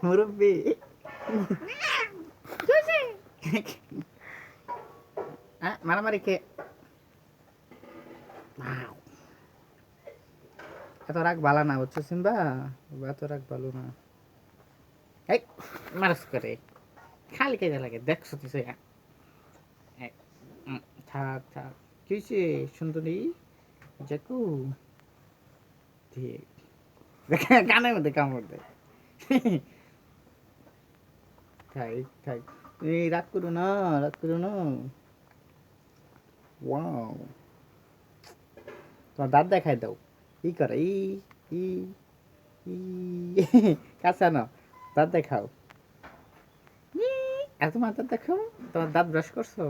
মুরব্বি মারামারি কে এত রাগ ভালো না বুঝছো সিম্বা, এত রাগ ভালো না। এই মারস করে খালি কেটে লাগে দেখছো তো সে। থাক থাক কি হয়েছে সুন্দরী জাকু, ঠিক কানের মধ্যে কামড় দেয়। থাই থাই এই রাগ করো না, রাগ করো না। ওয়াও তোমার দাঁত দেখাই দাও, ই করে ই ই কাছে না, দাঁত দেখাও। এত তোমার দাঁত দেখাও, তোমার দাঁত ব্রাশ করছো?